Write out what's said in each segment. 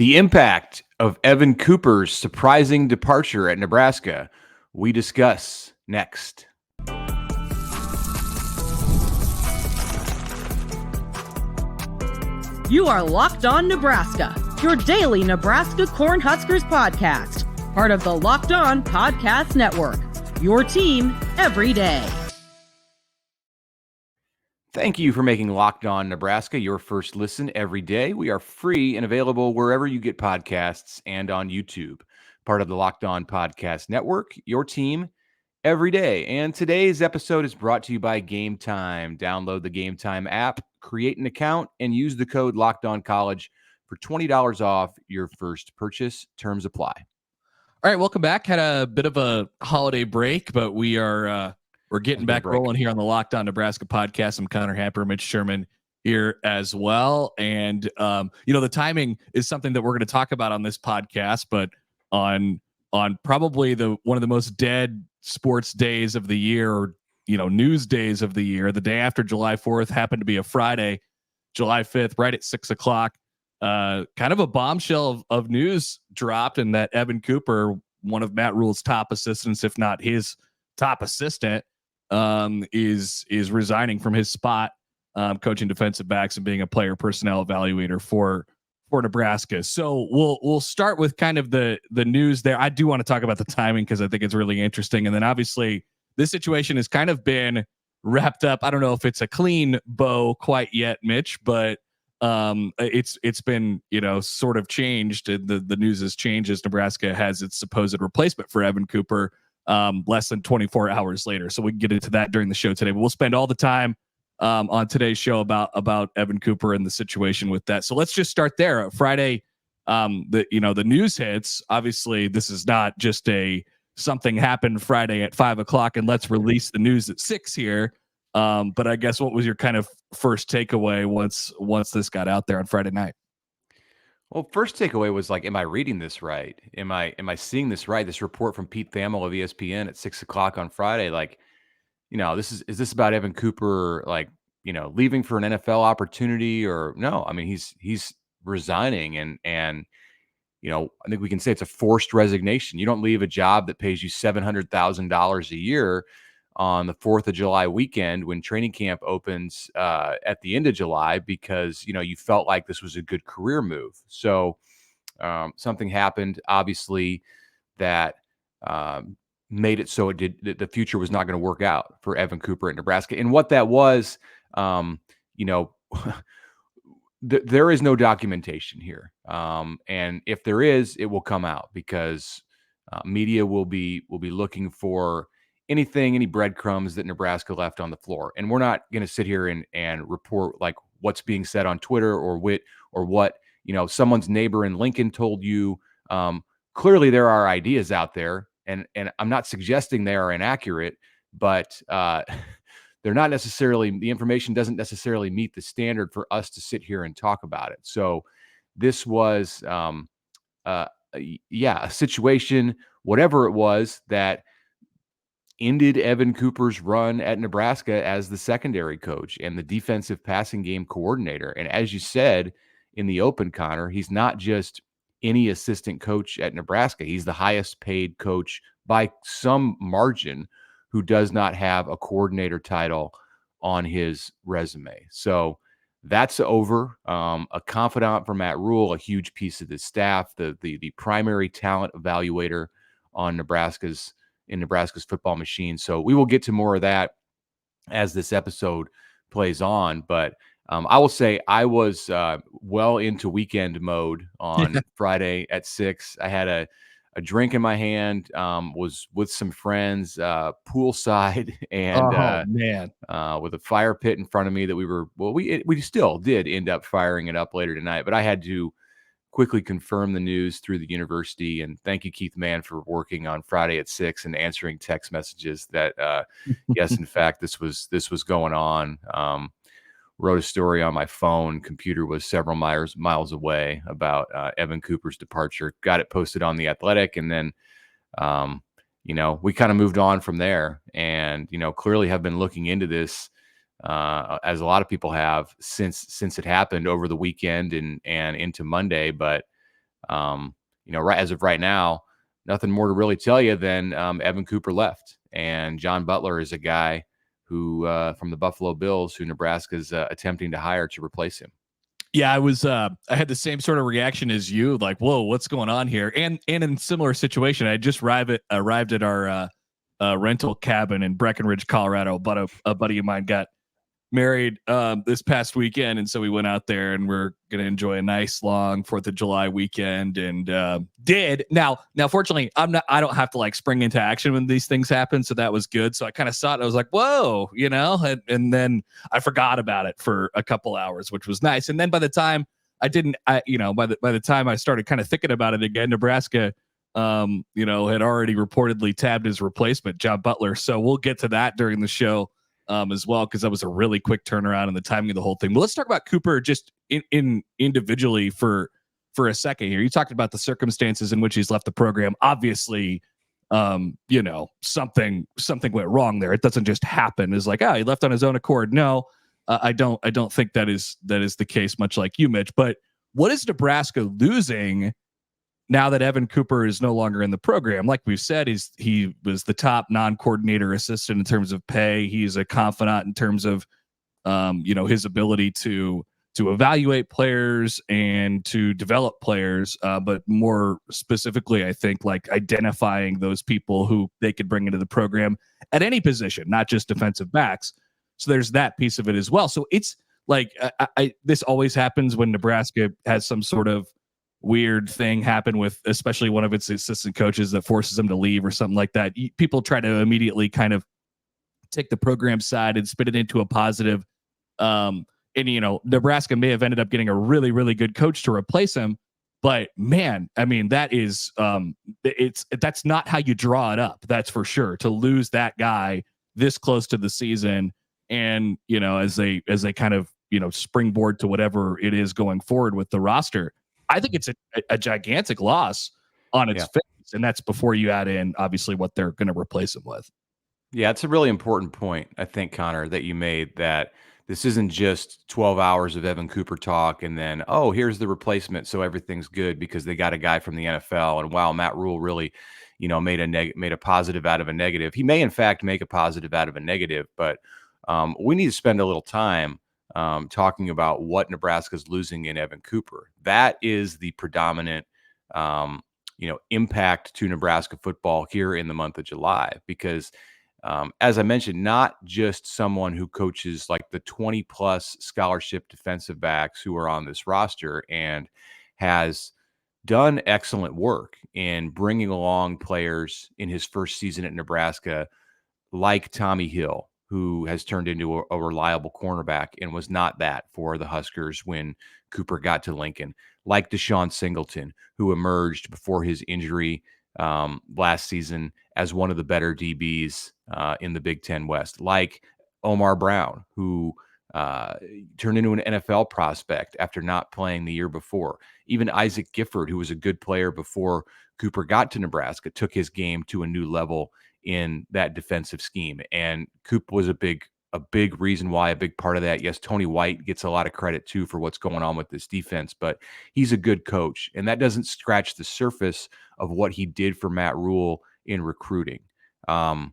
The impact of Evan Cooper's surprising departure at Nebraska, we discuss next. You are Locked On Nebraska, your daily Nebraska Cornhuskers podcast, part of the Locked On Podcast Network, your team every day. Thank you for making Locked On Nebraska your first listen every day. We are free and available wherever you get podcasts and on YouTube. Part of the Locked On Podcast Network, your team every day. And today's episode is brought to you by Gametime. Download the Gametime app, create an account, and use the code LOCKEDONCollege for $20 off your first purchase. Terms apply. All right, welcome back. Had a bit of a holiday break, but we're getting back rolling here on the Locked On Nebraska podcast. I'm Connor Happer, Mitch Sherman here as well. And, the timing is something that we're going to talk about on this podcast, but on probably one of the most dead sports days of the year, or, news days of the year, the day after July 4th happened to be a Friday, July 5th, right at 6:00. Kind of a bombshell of news dropped, and that Evan Cooper, one of Matt Rule's top assistants, if not his top assistant, is resigning from his spot coaching defensive backs and being a player personnel evaluator for Nebraska. So we'll start with kind of the news there. I do want to talk about the timing because I think it's really interesting. And then obviously this situation has kind of been wrapped up. I don't know if it's a clean bow quite yet, Mitch, but it's been, sort of changed. The news has changed as Nebraska has its supposed replacement for Evan Cooper less than 24 hours later. So we can get into that during the show today, but we'll spend all the time on today's show about Evan Cooper and the situation with that. So let's just start there. Friday, the news hits. Obviously, this is not just something happened Friday at 5:00 and let's release the news at 6 here. But I guess what was your kind of first takeaway once this got out there on Friday night? Well, first takeaway was like, am I reading this right? Am I seeing this right? This report from Pete Thamel of ESPN at 6:00 on Friday, like, is this about Evan Cooper, like, leaving for an NFL opportunity, or no? I mean, he's resigning, and I think we can say it's a forced resignation. You don't leave a job that pays you $700,000 a year on the 4th of July weekend when training camp opens at the end of July because, you felt like this was a good career move. So something happened, obviously, that made it so the future was not going to work out for Evan Cooper at Nebraska. And what that was, there is no documentation here. And if there is, it will come out because media will be looking for any breadcrumbs that Nebraska left on the floor. And we're not going to sit here and report like what's being said on Twitter or what, someone's neighbor in Lincoln told you. Clearly there are ideas out there, and I'm not suggesting they are inaccurate, but they're not necessarily, the information doesn't necessarily meet the standard for us to sit here and talk about it. So this was, a situation, whatever it was, that ended Evan Cooper's run at Nebraska as the secondary coach and the defensive passing game coordinator. And as you said in the open, Connor, he's not just any assistant coach at Nebraska. He's the highest paid coach by some margin who does not have a coordinator title on his resume. So that's over. A confidant for Matt Rule, a huge piece of the staff, the primary talent evaluator on Nebraska's football machine. So we will get to more of that as this episode plays on. But I will say I was well into weekend mode on Friday at 6. I had a drink in my hand, was with some friends poolside, and with a fire pit in front of me that we still did end up firing it up later tonight. But I had to quickly confirm the news through the university, and thank you, Keith Mann, for working on Friday at 6 and answering text messages that yes, in fact, this was going on. Wrote a story on my phone. Computer was several miles away about Evan Cooper's departure. Got it posted on The Athletic, and then we kind of moved on from there. And clearly have been looking into this as a lot of people have since it happened over the weekend and into Monday. But Right as of right now, nothing more to really tell you than Evan Cooper left, and John Butler is a guy who from the Buffalo Bills who Nebraska's attempting to hire to replace him. Yeah, I had the same sort of reaction as you, like, whoa, what's going on here? And in similar situation, I just arrived at our rental cabin in Breckenridge, Colorado. But a buddy of mine got married this past weekend, and so we went out there, and we're gonna enjoy a nice long 4th of July weekend. And did now fortunately I don't have to like spring into action when these things happen, so that was good. So I kind of saw it, I was like, whoa, and then I forgot about it for a couple hours, which was nice. And then by the time by the time I started kind of thinking about it again, Nebraska had already reportedly tabbed his replacement, John Butler. So we'll get to that during the show as well, because that was a really quick turnaround in the timing of the whole thing. But let's talk about Cooper just in individually for a second here. You talked about the circumstances in which he's left the program. Obviously, something went wrong there. It doesn't just happen. It's like, he left on his own accord. No, I don't think that is the case, much like you, Mitch. But what is Nebraska losing now that Evan Cooper is no longer in the program? Like we've said, he was the top non-coordinator assistant in terms of pay. He's a confidant in terms of, his ability to evaluate players and to develop players. But more specifically, I think like identifying those people who they could bring into the program at any position, not just defensive backs. So there's that piece of it as well. So it's like, this always happens when Nebraska has some sort of weird thing happen with especially one of its assistant coaches that forces them to leave or something like that. People try to immediately kind of take the program side and spin it into a positive. Nebraska may have ended up getting a really, really good coach to replace him. But man, I mean, that is that's not how you draw it up. That's for sure. To lose that guy this close to the season, and as they kind of springboard to whatever it is going forward with the roster, I think it's a gigantic loss on its face, and that's before you add in obviously what they're going to replace him with. Yeah, it's a really important point, I think, Connor, that you made, that this isn't just 12 hours of Evan Cooper talk and then, here's the replacement, so everything's good because they got a guy from the NFL. And wow, Matt Rule really, made a positive out of a negative. He may, in fact, make a positive out of a negative, but we need to spend a little time talking about what Nebraska's losing in Evan Cooper. That is the predominant, impact to Nebraska football here in the month of July, because as I mentioned, not just someone who coaches like the 20 plus scholarship defensive backs who are on this roster and has done excellent work in bringing along players in his first season at Nebraska, like Tommy Hill, who has turned into a reliable cornerback and was not that for the Huskers when Cooper got to Lincoln, like Deshaun Singleton, who emerged before his injury last season as one of the better DBs in the Big Ten West, like Omar Brown, who turned into an NFL prospect after not playing the year before. Even Isaac Gifford, who was a good player before Cooper got to Nebraska, took his game to a new level in that defensive scheme. And Coop was a big reason why, a big part of that. Yes, Tony White gets a lot of credit too for what's going on with this defense, but he's a good coach. And that doesn't scratch the surface of what he did for Matt Rule in recruiting. All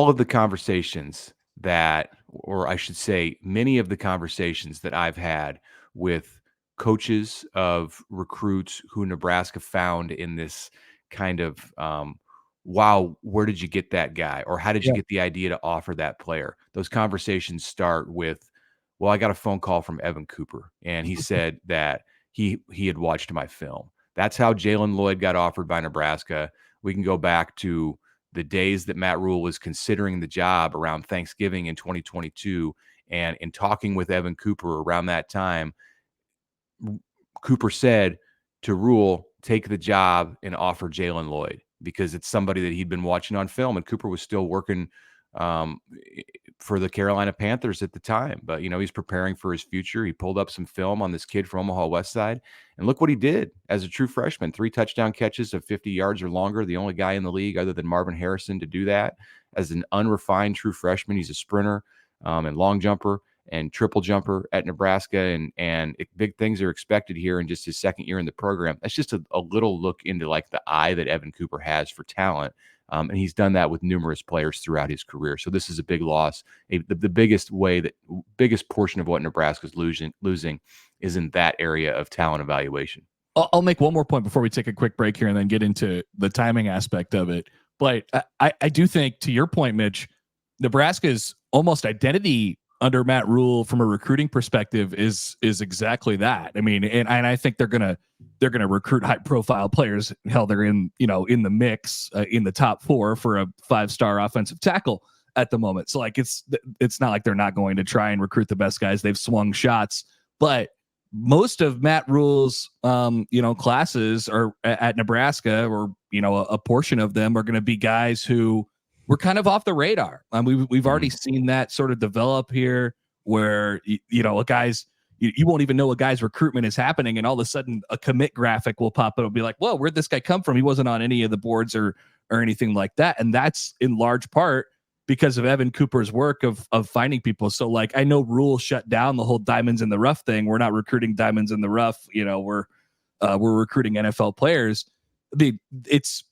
of the conversations that, or I should say, many of the conversations that I've had with coaches of recruits who Nebraska found in this kind of, wow, where did you get that guy? Or how did you get the idea to offer that player? Those conversations start with, well, I got a phone call from Evan Cooper, and he said that he had watched my film. That's how Jalen Lloyd got offered by Nebraska. We can go back to the days that Matt Rule was considering the job around Thanksgiving in 2022. And in talking with Evan Cooper around that time, Cooper said to Rule, take the job and offer Jalen Lloyd, because it's somebody that he'd been watching on film, and Cooper was still working for the Carolina Panthers at the time. But, he's preparing for his future. He pulled up some film on this kid from Omaha West Side, and look what he did as a true freshman. 3 touchdown catches of 50 yards or longer, the only guy in the league other than Marvin Harrison to do that as an unrefined true freshman. He's a sprinter and long jumper. and triple jumper at Nebraska, and big things are expected here in just his second year in the program. That's just a little look into like the eye that Evan Cooper has for talent. And he's done that with numerous players throughout his career. So this is a big loss. The biggest portion of what Nebraska's losing is in that area of talent evaluation. I'll make one more point before we take a quick break here and then get into the timing aspect of it. But I do think, to your point, Mitch, Nebraska's almost identity under Matt Rule from a recruiting perspective is exactly that. I mean, and I think they're gonna recruit high profile players. Hell, they're in the mix in the top 4 for a 5-star offensive tackle at the moment. So like it's not like they're not going to try and recruit the best guys. They've swung shots, but most of Matt Rule's classes are at Nebraska, or a portion of them are going to be guys who were kind of off the radar. We've already seen that sort of develop here, where a guy's you won't even know a guy's recruitment is happening, and all of a sudden a commit graphic will pop up and be like, "Whoa, where'd this guy come from? He wasn't on any of the boards or anything like that." And that's in large part because of Evan Cooper's work of finding people. So like, I know Rule shut down the whole diamonds in the rough thing. We're not recruiting diamonds in the rough. We're recruiting NFL players. It's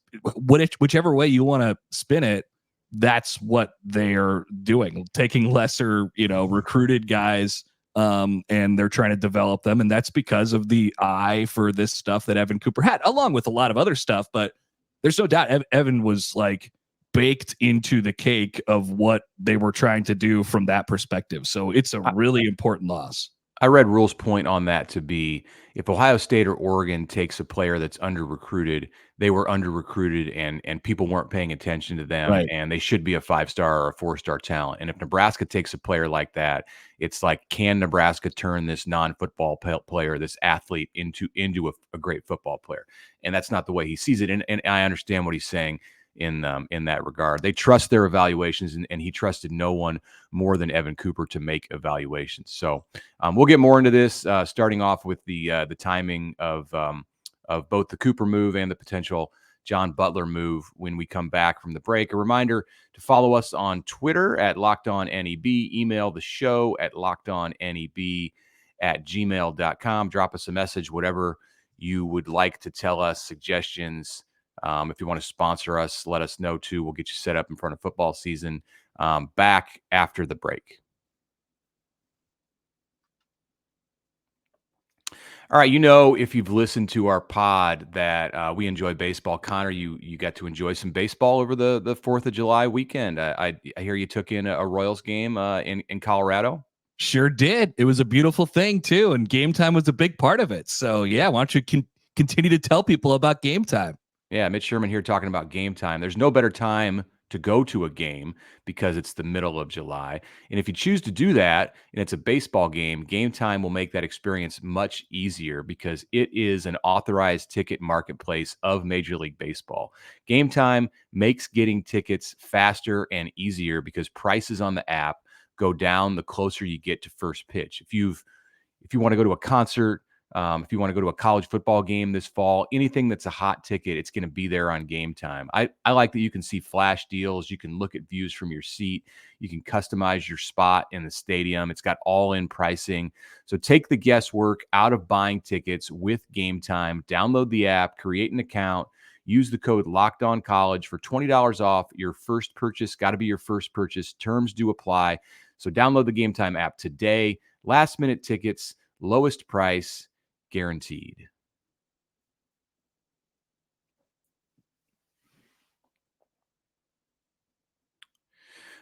whichever way you want to spin it, that's what they're doing, taking lesser, recruited guys, and they're trying to develop them. And that's because of the eye for this stuff that Evan Cooper had, along with a lot of other stuff. But there's no doubt Evan was like baked into the cake of what they were trying to do from that perspective. So it's a really important loss. I read Rule's point on that to be, if Ohio State or Oregon takes a player that's under-recruited, they were under-recruited and people weren't paying attention to them, right, and they should be a 5-star or a 4-star talent. And if Nebraska takes a player like that, it's like, can Nebraska turn this non-football player, this athlete, into a great football player? And that's not the way he sees it. And I understand what he's saying in that regard. They trust their evaluations, and he trusted no one more than Evan Cooper to make evaluations. So we'll get more into this, starting off with the timing of both the Cooper move and the potential John Butler move when we come back from the break. A reminder to follow us on Twitter at LockedOnNEB, email the show at LockedOnNEB@gmail.com. Drop us a message, whatever you would like to tell us, suggestions. If you want to sponsor us, let us know too. We'll get you set up in front of football season. Back after the break. All right, if you've listened to our pod that we enjoy baseball. Connor, you got to enjoy some baseball over the 4th of July weekend. I hear you took in a Royals game in Colorado. Sure did. It was a beautiful thing too, and Gametime was a big part of it. So yeah, why don't you continue to tell people about Gametime? Yeah, Mitch Sherman here talking about Gametime. There's no better time to go to a game because it's the middle of July. And if you choose to do that and it's a baseball game, Gametime will make that experience much easier because it is an authorized ticket marketplace of Major League Baseball. Gametime makes getting tickets faster and easier because prices on the app go down the closer you get to first pitch. If you want to go to a concert, if you want to go to a college football game this fall, anything that's a hot ticket, it's going to be there on Gametime. I like that you can see flash deals. You can look at views from your seat. You can customize your spot in the stadium. It's got all-in pricing. So take the guesswork out of buying tickets with Gametime. Download the app, create an account, use the code LOCKEDONCollege for $20 off your first purchase. Got to be your first purchase. Terms do apply. So download the Gametime app today. Last-minute tickets, lowest price, guaranteed.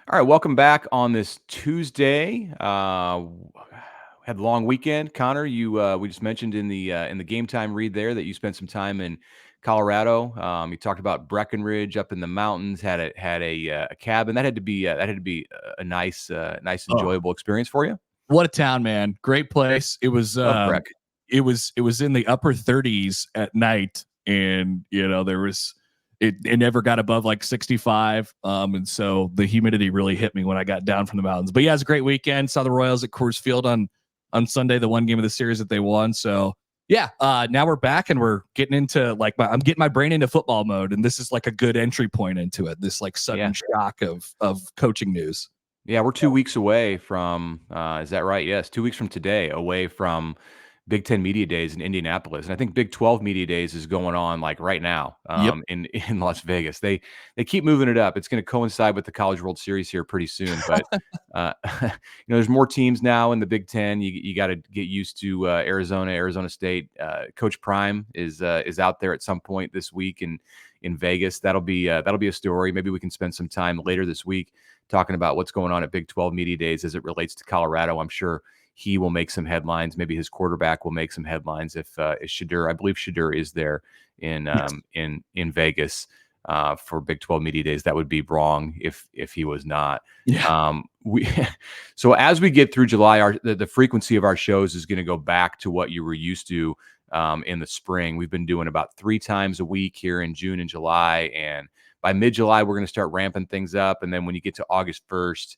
All right, welcome back on this Tuesday. Had a long weekend. Connor, we just mentioned in the Gametime read there that you spent some time in Colorado. You talked about Breckenridge up in the mountains. Had a cabin. That had to be a nice, enjoyable experience for you. What a town, man! Great place. It was. It was in the upper 30s at night, and it never got above like 65, and so the humidity really hit me when I got down from the mountains. But yeah, it was a great weekend. Saw the Royals at Coors Field on Sunday, the one game of the series that they won. So yeah, now we're back and we're getting into I'm getting my brain into football mode, and this is like a good entry point into it. This like sudden shock of coaching news. Yeah, we're 2 weeks away from, is that right? Yes, 2 weeks from today, away from Big Ten Media Days in Indianapolis, and I think Big 12 Media Days is going on like right now Yep. in in Las Vegas. They keep moving it up. It's going to coincide with the College World Series here pretty soon, but there's more teams now in the Big Ten. You got to get used to Arizona State. Coach Prime is out there at some point this week in Vegas. That'll be a story. Maybe we can spend some time later this week talking about what's going on at Big 12 Media Days as it relates to Colorado. I'm sure he will make some headlines. Maybe his quarterback will make some headlines if Shadur, I believe Shadur is there in Yes. in Vegas for Big 12 Media Days. That would be wrong if he was not. Yeah. We so as we get through July, the frequency of our shows is going to go back to what you were used to in the spring. We've been doing about 3 times a week here in June and July, and by mid-July, we're going to start ramping things up. And then when you get to August 1st,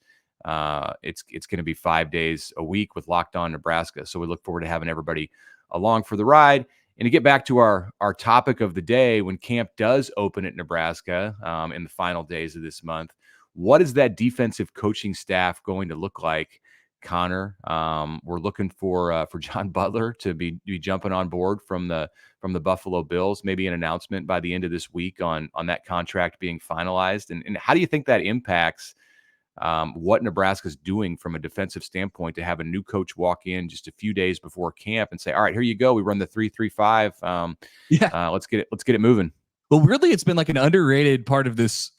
it's going to be 5 days a week with Locked On Nebraska. So we look forward to having everybody along for the ride. And to get back to our topic of the day, when camp does open at Nebraska in the final days of this month, what is that defensive coaching staff going to look like, Connor? We're looking for John Butler to be jumping on board from the Buffalo Bills. Maybe an announcement by the end of this week on that contract being finalized. And how do you think that impacts what Nebraska's doing from a defensive standpoint to have a new coach walk in just a few days before camp and say, "All right, here you go. We run the 3-3-5. Yeah. Let's get it moving." Well, weirdly, it's been like an underrated part of this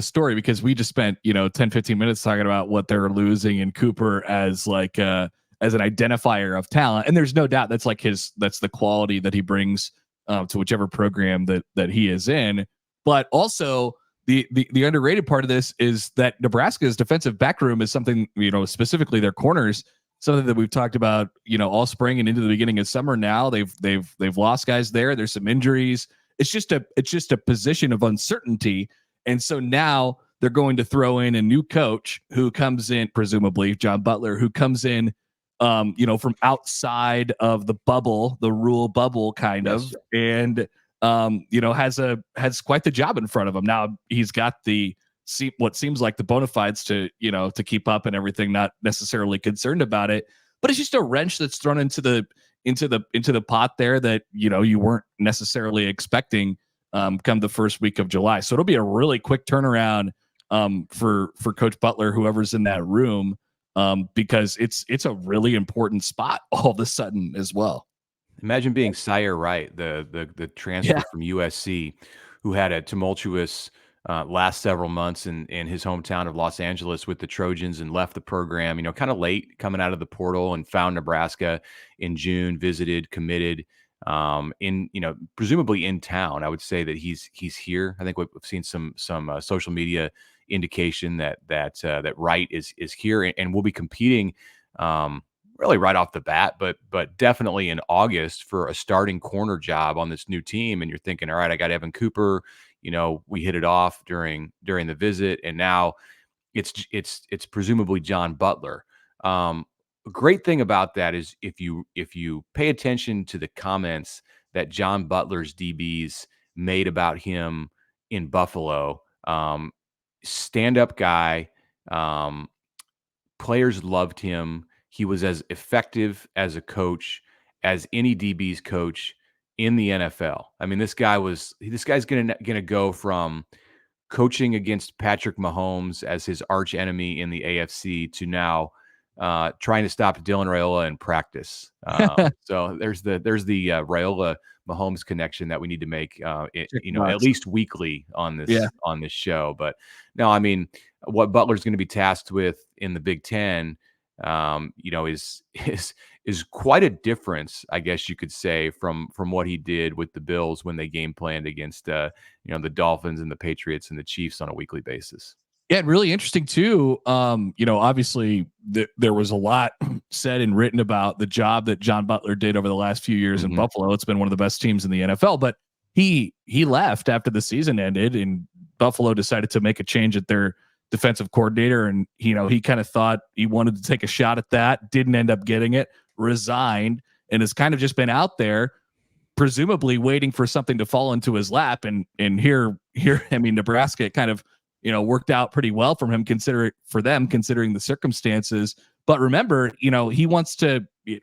story because we just spent 10-15 minutes talking about what they're losing in Cooper as like as an identifier of talent, and there's no doubt that's the quality that he brings to whichever program that he is in. But also the underrated part of this is that Nebraska's defensive back room is something, specifically their corners, something that we've talked about all spring and into the beginning of summer. Now they've lost guys there. There's some injuries. It's just a position of uncertainty. And so now they're going to throw in a new coach who comes in, presumably John Butler, who comes in, from outside of the bubble, the rule bubble kind of, and, has quite the job in front of him. Now he's got what seems like the bona fides to keep up and everything, not necessarily concerned about it, but it's just a wrench that's thrown into the pot there that you weren't necessarily expecting come the first week of July. So it'll be a really quick turnaround for Coach Butler, whoever's in that room, because it's a really important spot all of a sudden as well. Imagine being Sire Wright, the transfer from USC, who had a tumultuous last several months in his hometown of Los Angeles with the Trojans and left the program, kind of late coming out of the portal, and found Nebraska in June, visited, committed, in, presumably in town. I would say that he's here. I think we've seen some social media indication that Wright is here and will be competing, really right off the bat, but definitely in August for a starting corner job on this new team. And you're thinking, all right, I got Evan Cooper. We hit it off during the visit, and now it's presumably John Butler. A great thing about that is if you pay attention to the comments that John Butler's DBs made about him in Buffalo, stand-up guy, players loved him. He was as effective as a coach as any DB's coach in the NFL. I mean, this guy's gonna go from coaching against Patrick Mahomes as his arch enemy in the AFC to now trying to stop Dylan Raiola in practice. So there's the Raiola Mahomes connection that we need to make, at least weekly on this show. But no, I mean, what Butler's going to be tasked with in the Big Ten, is quite a difference, I guess you could say, from what he did with the Bills when they game planned against the Dolphins and the Patriots and the Chiefs on a weekly basis. Yeah, and really interesting too. Obviously there was a lot said and written about the job that John Butler did over the last few years in Buffalo. It's been one of the best teams in the NFL, but he left after the season ended, and Buffalo decided to make a change at their defensive coordinator. And, he kind of thought he wanted to take a shot at that, didn't end up getting it, resigned, and has kind of just been out there, presumably waiting for something to fall into his lap. And here, I mean, Nebraska kind of, worked out pretty well for them considering the circumstances. But remember, he wants to be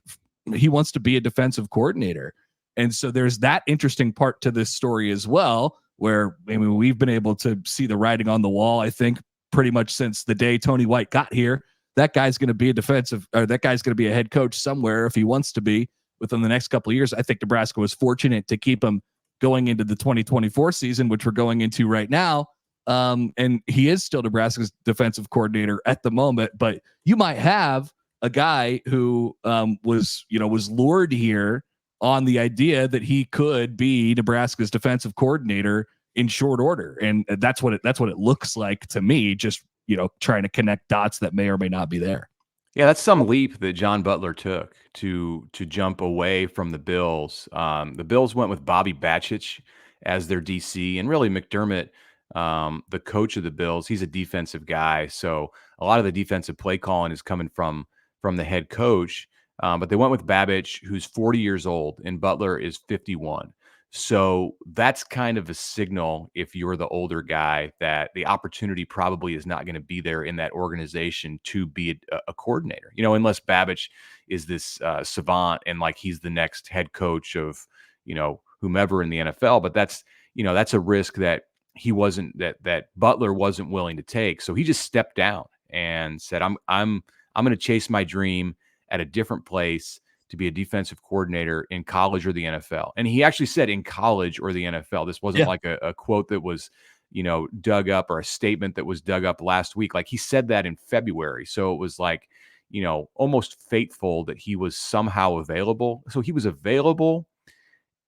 a defensive coordinator. And so there's that interesting part to this story as well, where we've been able to see the writing on the wall, I think, pretty much since the day Tony White got here. That guy's going to be a head coach somewhere if he wants to be within the next couple of years. I think Nebraska was fortunate to keep him going into the 2024 season, which we're going into right now. And he is still Nebraska's defensive coordinator at the moment, but you might have a guy who was lured here on the idea that he could be Nebraska's defensive coordinator in short order. And that's what it looks like to me, just, trying to connect dots that may or may not be there. Yeah, that's some leap that John Butler took to jump away from the Bills. The Bills went with Bobby Batchich as their DC, and really McDermott, the coach of the Bills, he's a defensive guy. So a lot of the defensive play calling is coming from the head coach. But they went with Babich, who's 40 years old, and Butler is 51. So that's kind of a signal, if you're the older guy, that the opportunity probably is not going to be there in that organization to be a coordinator, unless Babich is this savant and like he's the next head coach of, whomever in the NFL. But that's a risk that that Butler wasn't willing to take. So he just stepped down and said, I'm going to chase my dream at a different place to be a defensive coordinator in college or the NFL. And he actually said in college or the NFL. This wasn't like a quote that was, dug up, or a statement that was dug up last week. Like, he said that in February. So it was like, almost fateful that he was somehow available. So he was available,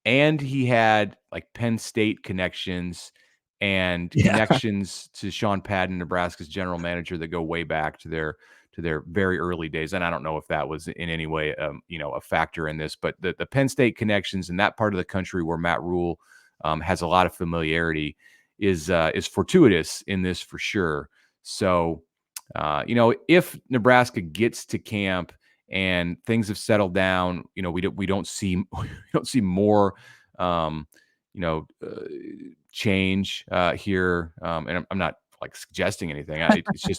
and he had like Penn State connections and connections to Sean Padden, Nebraska's general manager, that go way back to their very early days. And I don't know if that was in any way, a factor in this, but the Penn State connections in that part of the country where Matt Rule has a lot of familiarity is fortuitous in this for sure. So, if Nebraska gets to camp and things have settled down, we don't see more, change here. And I'm not like suggesting anything.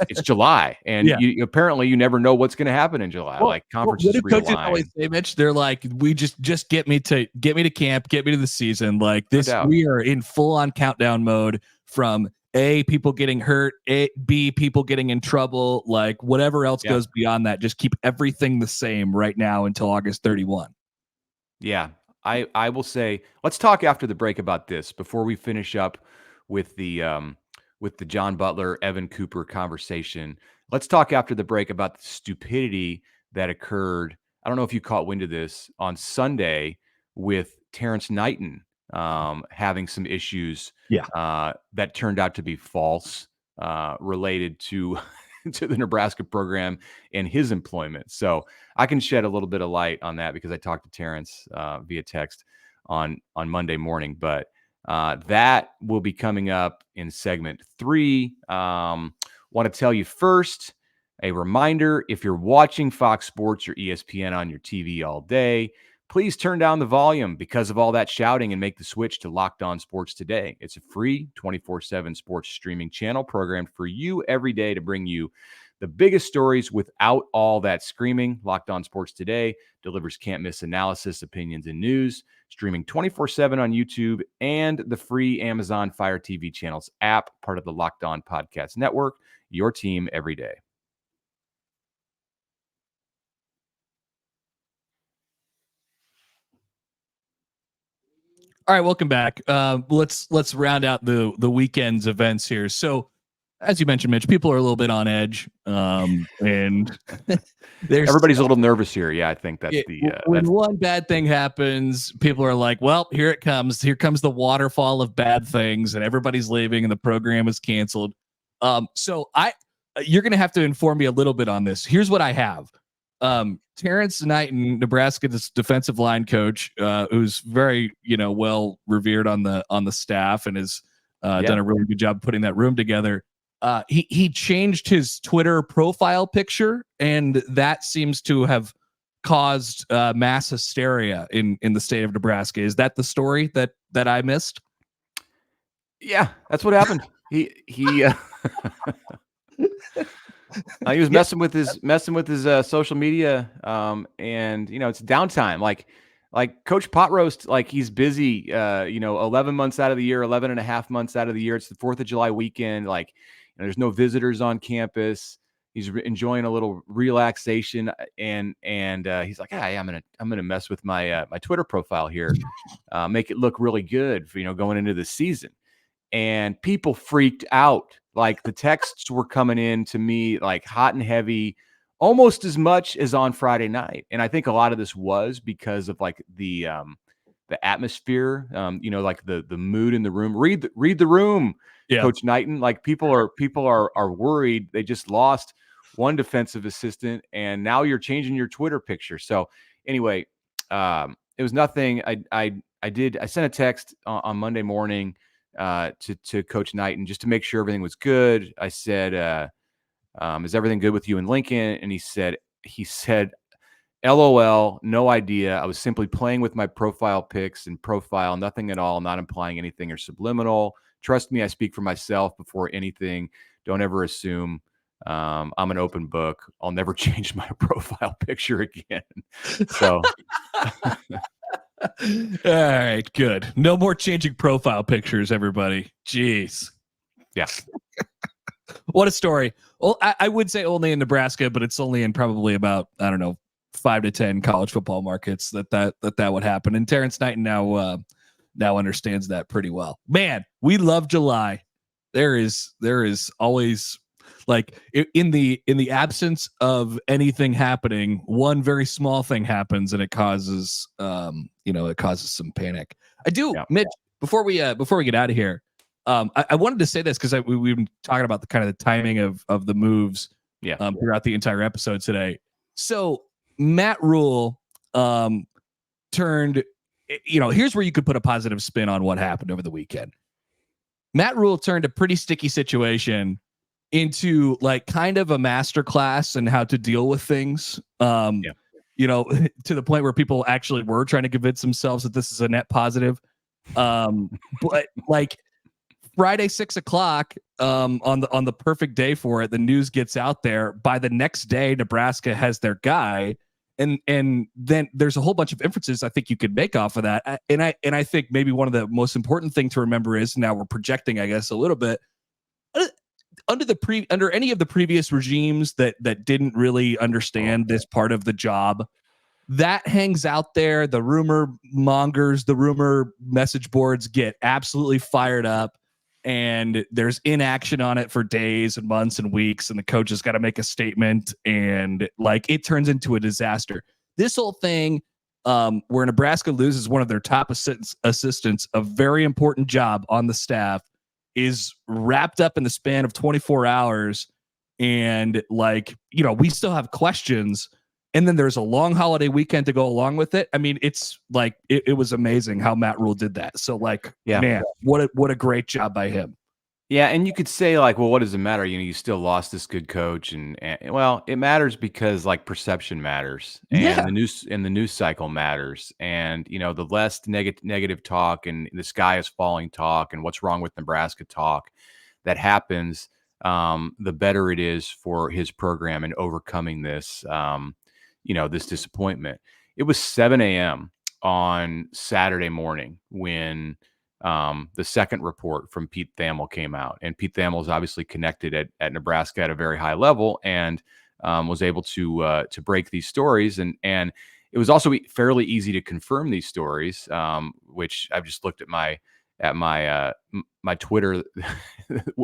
It's July, and apparently you never know what's going to happen in July. Conferences what do coaches always say, Mitch? They're like, we just get me to camp, get me to the season. Like this, we are in full on countdown mode from A, people getting hurt, B, people getting in trouble, like whatever else goes beyond that. Just keep everything the same right now until August 31. Yeah, I will say, let's talk after the break about this before we finish up with the John Butler, Evan Cooper conversation. Let's talk after the break about the stupidity that occurred. I don't know if you caught wind of this on Sunday with Terrence Knighton having some issues that turned out to be false, related to to the Nebraska program and his employment. So I can shed a little bit of light on that because I talked to Terrence via text on Monday morning, but that will be coming up in segment 3. Want to tell you first, a reminder, if you're watching Fox Sports or ESPN on your TV all day, please turn down the volume because of all that shouting and make the switch to Locked On Sports Today. It's a free 24/7 sports streaming channel programmed for you every day to bring you the biggest stories without all that screaming. Locked On Sports Today delivers can't-miss analysis, opinions, and news, streaming 24/7 on YouTube and the free Amazon Fire TV channels app, part of the Locked On Podcast Network, your team every day. All right, welcome back. Let's round out the weekend's events here. So, as you mentioned, Mitch, people are a little bit on edge, and everybody's a little nervous here. Yeah, I think that's when one bad thing happens, people are like, "Well, here it comes. Here comes the waterfall of bad things," and everybody's leaving, and the program is canceled. So you're going to have to inform me a little bit on this. Here's what I have. Terrence Knighton, Nebraska's defensive line coach, who's very, well revered on the staff and has done a really good job putting that room together. He changed his Twitter profile picture, and that seems to have caused mass hysteria in the state of Nebraska. Is that the story that I missed? Yeah, that's what happened. He He was messing with his social media, and it's downtime. Like Coach Pot Roast, like he's busy. 11 months out of the year, 11 and a half months out of the year. It's the 4th of July weekend. Like, there's no visitors on campus. He's enjoying a little relaxation, and he's like, "Hey, I'm gonna mess with my my Twitter profile here, make it look really good for going into the season." And people freaked out. Like, the texts were coming in to me like hot and heavy, almost as much as on Friday night. And I think a lot of this was because of like the atmosphere, like the mood in the room. Read the room, Yeah. Coach Knighton. Like, people are worried. They just lost one defensive assistant, and now you're changing your Twitter picture. So anyway, it was nothing. I sent a text on Monday morning to Coach Knighton just to make sure everything was good. I said, "Is everything good with you and Lincoln?" And he said, "LOL, no idea. I was simply playing with my profile pics and profile, nothing at all, not implying anything or subliminal. Trust me, I speak for myself before anything. Don't ever assume. I'm an open book. I'll never change my profile picture again." So, all right, good. No more changing profile pictures, everybody. Jeez. yeah. What a story. Well, I would say only in Nebraska, but it's only in probably about, I don't know, 5 to 10 college football markets that would happen. And Terrence Knighton now understands that pretty well. Man, we love July. There is always, like, in the absence of anything happening, one very small thing happens and it causes some panic. Mitch, before we get out of here, I wanted to say this because we've been talking about the kind of the timing of the moves throughout the entire episode today. So Matt Rule turned, here's where you could put a positive spin on what happened over the weekend. Matt Rule turned a pretty sticky situation into like kind of a masterclass in how to deal with things. To the point where people actually were trying to convince themselves that this is a net positive. But like Friday, 6:00, on the perfect day for it, the news gets out there. By the next day, Nebraska has their guy, and then there's a whole bunch of inferences I think you could make off of that. And I think maybe one of the most important thing to remember is, now we're projecting, I guess, a little bit. Under any of the previous regimes that didn't really understand this part of the job, that hangs out there. The rumor mongers, the rumor message boards get absolutely fired up, and there's inaction on it for days and months and weeks, and the coach has got to make a statement, and like it turns into a disaster. This whole thing, where Nebraska loses one of their top assistants, a very important job on the staff, is wrapped up in the span of 24 hours. And like, we still have questions. And then there's a long holiday weekend to go along with it. I mean, it's like, it was amazing how Matt Rule did that. So like, man, what a great job by him. Yeah, and you could say like, well, what does it matter? You still lost this good coach, and well, it matters because like perception matters, and the news cycle matters, and the less negative talk and the sky is falling talk and what's wrong with Nebraska talk that happens, the better it is for his program in overcoming this, this disappointment. It was 7 a.m. on Saturday morning when the second report from Pete Thamel came out, and Pete Thamel is obviously connected at Nebraska at a very high level, and was able to break these stories, and it was also fairly easy to confirm these stories, which I've just looked at my Twitter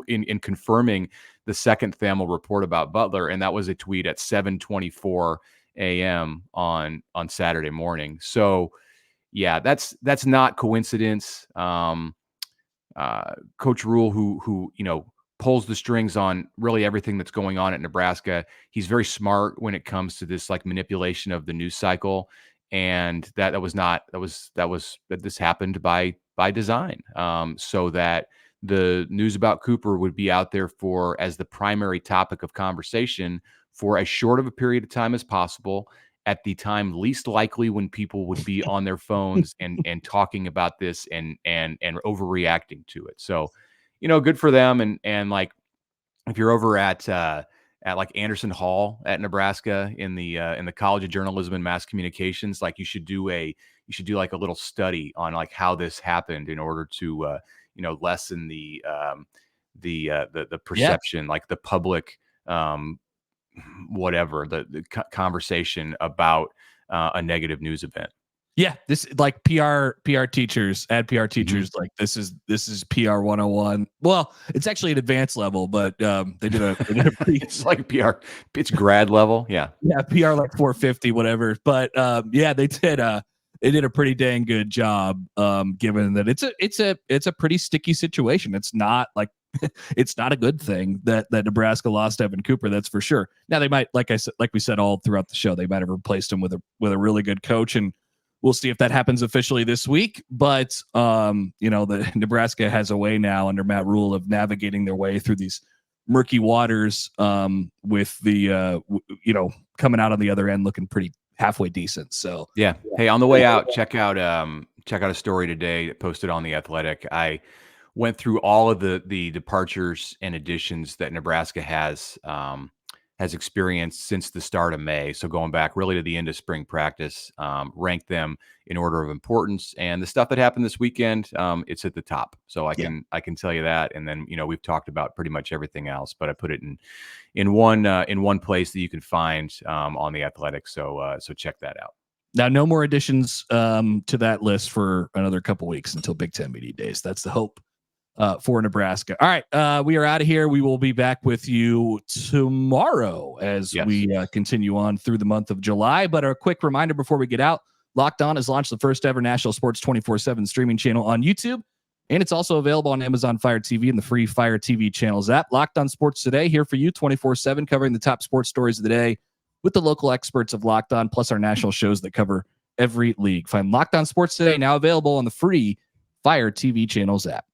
in confirming the second Thamel report about Butler, and that was a tweet at 7:24 a.m. on Saturday morning. So yeah, that's not coincidence. Coach Rule, who pulls the strings on really everything that's going on at Nebraska. He's very smart when it comes to this like manipulation of the news cycle, and this happened by design, so that the news about Cooper would be out there as the primary topic of conversation for as short of a period of time as possible, at the time least likely when people would be on their phones and talking about this and overreacting to it. So, good for them. And like, if you're over at like Anderson Hall at Nebraska in the College of Journalism and Mass Communications, like you should do like a little study on like how this happened in order to lessen the perception, like the public whatever the conversation about a negative news event. Yeah, this like PR teachers, PR teachers, like this is PR 101. Well, it's actually an advanced level, but they did a pretty it's like PR, it's grad level. Yeah, PR like 450, whatever. But they did a pretty dang good job, given that it's a pretty sticky situation. It's not like it's not a good thing that Nebraska lost Evan Cooper, that's for sure. Now they might, like we said all throughout the show, they might have replaced him with a really good coach, and we'll see if that happens officially this week. But the Nebraska has a way now under Matt Rule of navigating their way through these murky waters, with the coming out on the other end looking pretty halfway decent. So yeah. Hey, on the way out, check out a story today posted on The Athletic. I went through all of the departures and additions that Nebraska has experienced since the start of May. So going back really to the end of spring practice, ranked them in order of importance, and the stuff that happened this weekend, it's at the top. So I can tell you that. And then, we've talked about pretty much everything else, but I put it in one place that you can find on The Athletic. So check that out. Now, no more additions to that list for another couple weeks until Big Ten Media Days. That's the hope for Nebraska. All right, we are out of here. We will be back with you tomorrow as we continue on through the month of July. But a quick reminder before we get out, Locked On has launched the first ever national sports 24/7 streaming channel on YouTube, and it's also available on Amazon Fire TV and the free Fire TV channels app. Locked On Sports Today, here for you 24/7, covering the top sports stories of the day with the local experts of Locked On, plus our national shows that cover every league. Find Locked On Sports Today now available on the free Fire TV channels app.